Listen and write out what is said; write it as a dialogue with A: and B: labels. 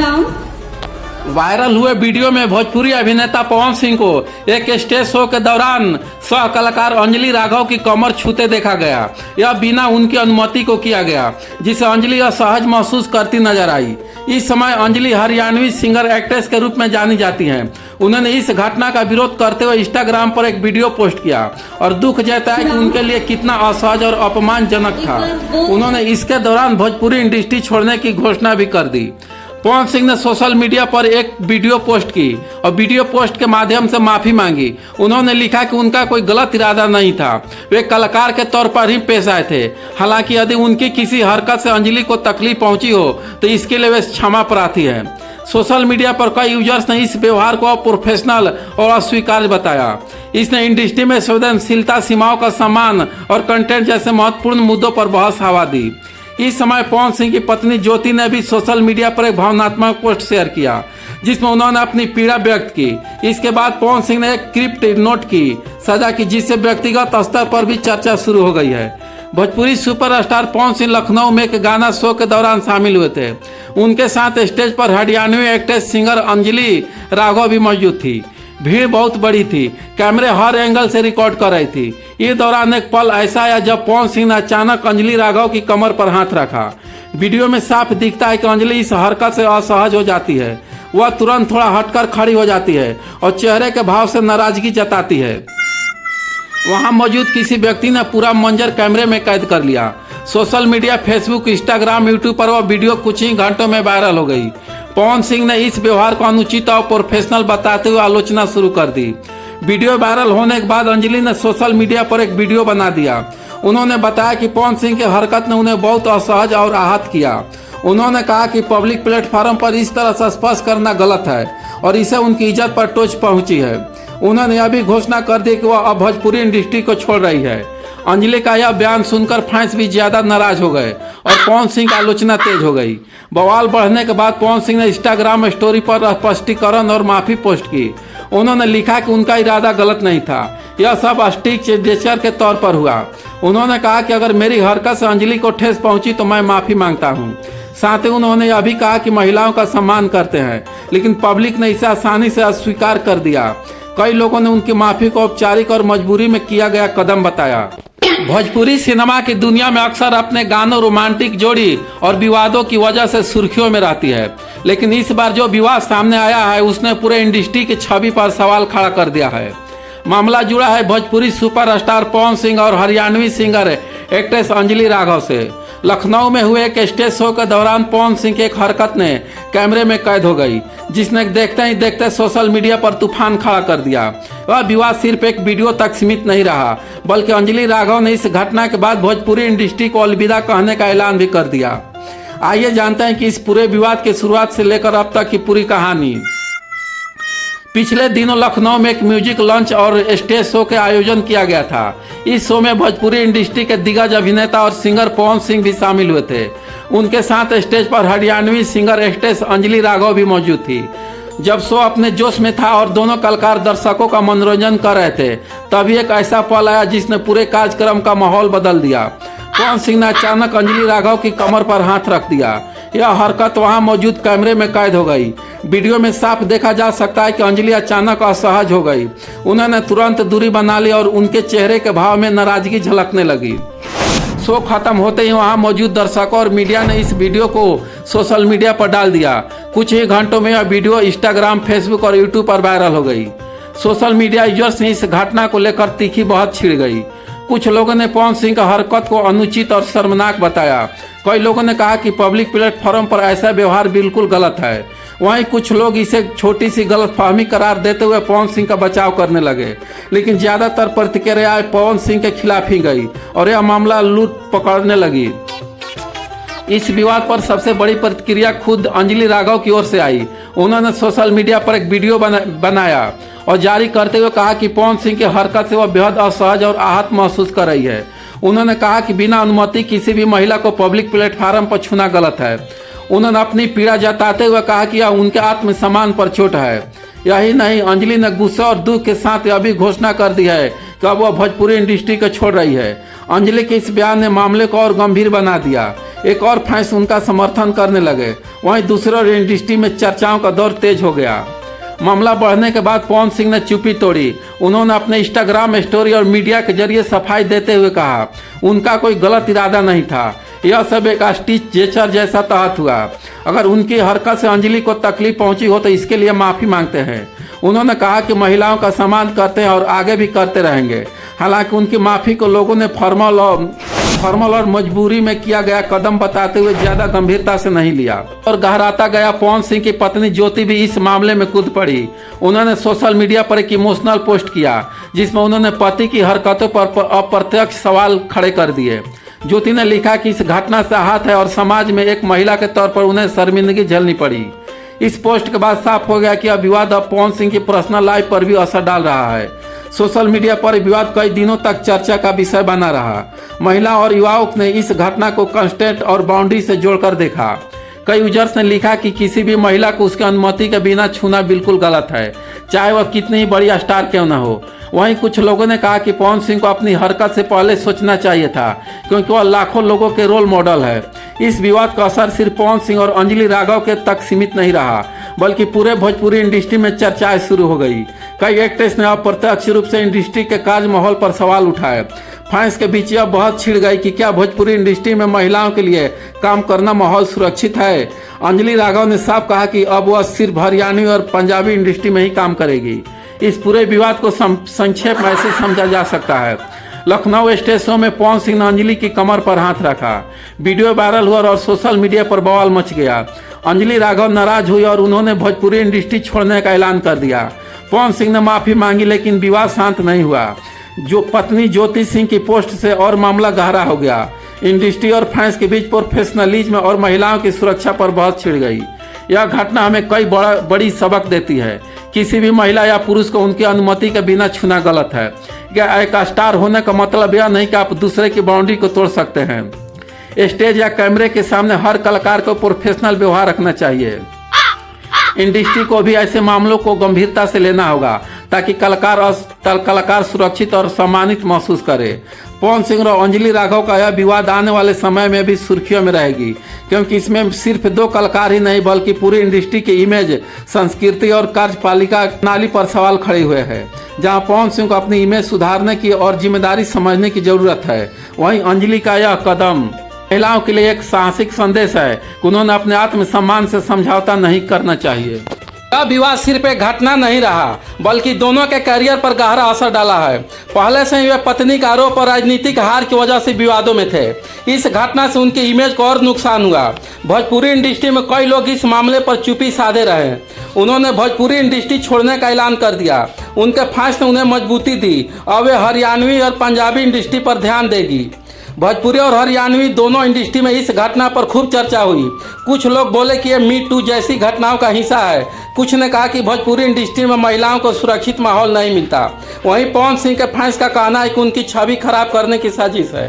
A: नाम?
B: वायरल हुए वीडियो में भोजपुरी अभिनेता पवन सिंह को एक स्टेज शो के दौरान सह कलाकार अंजलि राघव की कमर छूते देखा गया। यह बिना उनकी अनुमति को किया गया, जिसे अंजलि असहज महसूस करती नजर आई। इस समय अंजलि हरियाणवी सिंगर एक्ट्रेस के रूप में जानी जाती हैं। उन्होंने इस घटना का विरोध करते हुए इंस्टाग्राम पर एक वीडियो पोस्ट किया और दुख जताया कि उनके लिए कितना असहज और अपमानजनक था। उन्होंने इसके दौरान भोजपुरी इंडस्ट्री छोड़ने की घोषणा भी कर दी। पवन सिंह ने सोशल मीडिया पर एक वीडियो पोस्ट की और वीडियो पोस्ट के माध्यम से माफी मांगी। उन्होंने लिखा कि उनका कोई गलत इरादा नहीं था, वे कलाकार के तौर पर ही पेश आए थे। हालांकि यदि उनकी किसी हरकत से अंजलि को तकलीफ पहुंची हो तो इसके लिए वे क्षमा प्रार्थी हैं। सोशल मीडिया पर कई यूजर्स ने इस व्यवहार को अप्रोफेशनल और अस्वीकार्य बताया। इसने इंडस्ट्री में संवेदनशीलता, सीमाओं का सम्मान और कंटेंट जैसे महत्वपूर्ण मुद्दों पर बहस हवा दी। इस समय पवन सिंह की पत्नी ज्योति ने भी सोशल मीडिया पर एक भावनात्मक पोस्ट शेयर किया, जिसमें उन्होंने अपनी पीड़ा व्यक्त की। इसके बाद पवन सिंह ने एक क्रिप्ट नोट की सजा की, जिससे व्यक्तिगत स्तर पर भी चर्चा शुरू हो गई है। भोजपुरी सुपरस्टार पवन सिंह लखनऊ में एक गाना शो के दौरान शामिल हुए थे। उनके साथ स्टेज पर हरियाणवी एक्ट्रेस सिंगर अंजलि राघव भी मौजूद थी। भीड़ बहुत बड़ी थी, कैमरे हर एंगल से रिकॉर्ड कर रही थी। इस दौरान एक पल ऐसा आया जब पवन सिंह ने अचानक अंजलि राघव की कमर पर हाथ रखा। वीडियो में साफ दिखता है कि अंजलि इस हरकत से असहज हो जाती है। वह तुरंत थोड़ा हटकर खड़ी हो जाती है और चेहरे के भाव से नाराजगी जताती है। वहां मौजूद किसी व्यक्ति ने पूरा मंजर कैमरे में कैद कर लिया। Social media, Facebook, Instagram, YouTube पर वह वीडियो कुछ ही घंटों में वायरल हो गई। पवन सिंह ने इस व्यवहार को अनुचित और प्रोफेशनल बताते हुए आलोचना शुरू कर दी। वीडियो वायरल होने के बाद अंजलि ने सोशल मीडिया पर एक वीडियो बना दिया। उन्होंने बताया कि पवन सिंह की हरकत ने उन्हें बहुत असहज और आहत किया। उन्होंने कहा कि पब्लिक प्लेटफॉर्म पर इस तरह से स्पर्श करना गलत है और इससे उनकी इज्जत पर टोच पहुंची है। उन्होंने यह भी घोषणा कर दी कि वह अब भोजपुरी इंडस्ट्री को छोड़ रही है। अंजलि का यह बयान सुनकर फैंस भी ज्यादा नाराज हो गए और पवन सिंह की आलोचना तेज हो गई। बवाल बढ़ने के बाद पवन सिंह ने इंस्टाग्राम स्टोरी पर स्पष्टीकरण और माफी पोस्ट की। उन्होंने लिखा कि उनका इरादा गलत नहीं था, यह सब स्टिक जेस्चर के तौर पर हुआ। उन्होंने कहा कि अगर मेरी हरकत से अंजलि को ठेस पहुंची तो मैं माफी मांगता हूं। साथ ही उन्होंने यह भी कहा कि महिलाओं का सम्मान करते हैं, लेकिन पब्लिक ने इसे आसानी से अस्वीकार कर दिया। कई लोगों ने उनकी माफी को औपचारिक और मजबूरी में किया गया कदम बताया। भोजपुरी सिनेमा की दुनिया में अक्सर अपने गानों, रोमांटिक जोड़ी और विवादों की वजह से सुर्खियों में रहती है, लेकिन इस बार जो विवाद सामने आया है उसने पूरे इंडस्ट्री की छवि पर सवाल खड़ा कर दिया है। मामला जुड़ा है भोजपुरी सुपरस्टार पवन सिंह और हरियाणवी सिंगर एक्ट्रेस अंजलि राघव से। लखनऊ में हुए एक स्टेज शो के दौरान पवन सिंह की एक हरकत ने कैमरे में कैद हो गई, जिसने देखते ही देखते सोशल मीडिया पर तूफान खड़ा कर दिया। वह विवाद सिर्फ एक वीडियो तक सीमित नहीं रहा, बल्कि अंजलि राघव ने इस घटना के बाद भोजपुरी इंडस्ट्री को अलविदा कहने का ऐलान भी कर दिया। आइए जानते हैं कि इस पूरे विवाद की शुरुआत से लेकर अब तक की पूरी कहानी। पिछले दिनों लखनऊ में एक म्यूजिक लंच और स्टेज शो के आयोजन किया गया था। इस शो में भोजपुरी इंडस्ट्री के दिग्गज अभिनेता और सिंगर पवन सिंह भी शामिल हुए थे। उनके साथ स्टेज पर हरियाणवी सिंगर एक्ट्रेस अंजलि राघव भी मौजूद थी। जब शो अपने जोश में था और दोनों कलाकार दर्शकों का मनोरंजन कर रहे थे, तभी एक ऐसा पल आया जिसने पूरे कार्यक्रम का माहौल बदल दिया। पवन सिंह ने अचानक अंजलि राघव की कमर पर हाथ रख दिया। यह हरकत वहां मौजूद कैमरे में कैद हो गई। वीडियो में साफ देखा जा सकता है कि अंजलि अचानक असहज हो गई। उन्होंने तुरंत दूरी बना ली और उनके चेहरे के भाव में नाराजगी झलकने लगी। शो खत्म होते ही वहां मौजूद दर्शकों और मीडिया ने इस वीडियो को सोशल मीडिया पर डाल दिया। कुछ ही घंटों में यह वीडियो इंस्टाग्राम, फेसबुक और यूट्यूब पर वायरल हो गई। सोशल मीडिया यूजर्स ने इस घटना को लेकर तीखी बहस छिड़ गई। कुछ लोगों ने पवन सिंह की हरकत को अनुचित और शर्मनाक बताया। कई लोगों ने कहा कि पब्लिक प्लेटफॉर्म पर ऐसा व्यवहार बिल्कुल गलत है। वहीं कुछ लोग इसे छोटी सी गलतफहमी करार देते हुए पवन सिंह का बचाव करने लगे, लेकिन ज्यादातर प्रतिक्रियाएं पवन सिंह के खिलाफ ही गई और यह मामला लूट पकड़ने लगी। इस विवाद पर सबसे बड़ी प्रतिक्रिया खुद अंजलि राघव की ओर से आई। उन्होंने सोशल मीडिया पर एक वीडियो बनाया और जारी करते हुए कहा कि पवन सिंह की हरकत से वह बेहद असहज और आहत महसूस कर रही है। उन्होंने कहा कि बिना अनुमति किसी भी महिला को पब्लिक प्लेटफॉर्म पर छूना गलत है। उन्होंने अपनी पीड़ा जताते हुए कहा कि यह उनके आत्मसम्मान पर चोट है। यही नहीं, अंजलि ने गुस्से और दुख के साथ यह भी घोषणा कर दी है कि अब वह भोजपुरी इंडस्ट्री को छोड़ रही है। अंजलि के इस बयान ने मामले को और गंभीर बना दिया। एक और फैंस उनका समर्थन करने लगे। वहीं दूसरे ओर इंडस्ट्री में चर्चाओं का दौर तेज हो गया। मामला बढ़ने के बाद पवन सिंह ने चुप्पी तोड़ी। उन्होंने अपने इंस्टाग्राम स्टोरी और मीडिया के जरिए सफाई देते हुए कहा उनका कोई गलत इरादा नहीं था, यह सब एक स्टिच जेचर जैसा तहत हुआ। अगर उनकी हरकत से अंजलि को तकलीफ पहुंची हो तो इसके लिए माफ़ी मांगते हैं। उन्होंने कहा कि महिलाओं का सम्मान करते हैं और आगे भी करते रहेंगे। हालांकि उनकी माफ़ी को लोगों ने फॉर्मल और मजबूरी में किया गया कदम बताते हुए ज़्यादा गंभीरता से नहीं लिया। और गहराता गया पवन सिंह की पत्नी ज्योति भी इस मामले में कूद पड़ी। उन्होंने सोशल मीडिया पर एक इमोशनल पोस्ट किया जिसमें उन्होंने पति की हरकतों पर अप्रत्यक्ष सवाल खड़े कर दिए। ज्योति ने लिखा कि इस घटना से आहत है और समाज में एक महिला के तौर पर उन्हें शर्मिंदगी झेलनी पड़ी। इस पोस्ट के बाद साफ हो गया कि यह विवाद अब पवन सिंह की पर्सनल लाइफ पर भी असर डाल रहा है। सोशल मीडिया पर विवाद कई दिनों तक चर्चा का विषय बना रहा। महिला और युवाओं ने इस घटना को कंस्टेंट और बाउंड्री से जोड़कर देखा। कई यूजर्स ने लिखा कि किसी भी महिला को उसकी अनुमति के बिना छूना बिल्कुल गलत है, चाहे वह कितनी ही बड़ी स्टार क्यों न हो। वहीं कुछ लोगों ने कहा कि पवन सिंह को अपनी हरकत से पहले सोचना चाहिए था, क्योंकि वह लाखों लोगों के रोल मॉडल है। इस विवाद का असर सिर्फ पवन सिंह और अंजलि राघव के तक सीमित नहीं रहा, बल्कि पूरे भोजपुरी इंडस्ट्री में चर्चाएं शुरू हो गई। कई एक्ट्रेस ने अप्रत्यक्ष रूप से इंडस्ट्री के कार्य माहौल पर सवाल उठाए। फैंस के बीच यह बहुत छिड़ गई कि क्या भोजपुरी इंडस्ट्री में महिलाओं के लिए काम करना माहौल सुरक्षित है। अंजलि राघव ने साफ कहा कि अब वह सिर्फ हरियाणवी और पंजाबी इंडस्ट्री में ही काम करेगी। इस पूरे विवाद को संक्षेप में ऐसे समझा जा सकता है। लखनऊ स्टेज शो में पवन सिंह ने अंजलि की कमर पर हाथ रखा। वीडियो वायरल हुआ और सोशल मीडिया पर बवाल मच गया। अंजलि राघव नाराज हुई और उन्होंने भोजपुरी इंडस्ट्री छोड़ने का ऐलान कर दिया। पवन सिंह ने माफ़ी मांगी, लेकिन विवाद शांत नहीं हुआ। जो पत्नी ज्योति सिंह की पोस्ट से और मामला गहरा हो गया। इंडस्ट्री और फैंस के बीच प्रोफेशनलिज्म और महिलाओं की सुरक्षा पर बहुत छिड़ गई। यह घटना हमें कई बड़ी सबक देती है। किसी भी महिला या पुरुष को उनकी अनुमति के बिना छूना गलत है। क्या एक स्टार होने का मतलब यह नहीं कि आप दूसरे की बाउंड्री को तोड़ सकते हैं। स्टेज या कैमरे के सामने हर कलाकार को प्रोफेशनल व्यवहार रखना चाहिए। इंडस्ट्री को भी ऐसे मामलों को गंभीरता से लेना होगा ताकि कलाकार सुरक्षित और सम्मानित महसूस करे। पवन सिंह और अंजलि राघव का यह विवाद आने वाले समय में भी सुर्खियों में रहेगी, क्योंकि इसमें सिर्फ दो कलाकार ही नहीं बल्कि पूरी इंडस्ट्री की इमेज, संस्कृति और कार्यपालिका प्रणाली पर सवाल खड़े हुए हैं। जहां पवन सिंह को अपनी इमेज सुधारने की और जिम्मेदारी समझने की जरूरत है, वहीं अंजलि का यह कदम महिलाओं के लिए एक साहसिक संदेश है कि उन्होंने अपने आत्मसम्मान से समझौता नहीं करना चाहिए। यह विवाद सिर्फ एक घटना नहीं रहा, बल्कि दोनों के करियर पर गहरा असर डाला है। पहले से ही वे पत्नी के आरोप और राजनीतिक हार की वजह से विवादों में थे। इस घटना से उनकी इमेज को और नुकसान हुआ। भोजपुरी इंडस्ट्री में कई लोग इस मामले पर चुप्पी साधे रहे। उन्होंने भोजपुरी इंडस्ट्री छोड़ने का ऐलान कर दिया। उनके फैंस ने उन्हें मजबूती दी। अब वे हरियाणवी और पंजाबी इंडस्ट्री पर ध्यान देगी। भोजपुरी और हरियाणवी दोनों इंडस्ट्री में इस घटना पर खूब चर्चा हुई। कुछ लोग बोले कि यह मी टू जैसी घटनाओं का हिस्सा है। कुछ ने कहा कि भोजपुरी इंडस्ट्री में महिलाओं को सुरक्षित माहौल नहीं मिलता। वहीं पवन सिंह के फैंस का कहना है कि उनकी छवि खराब करने की साजिश है।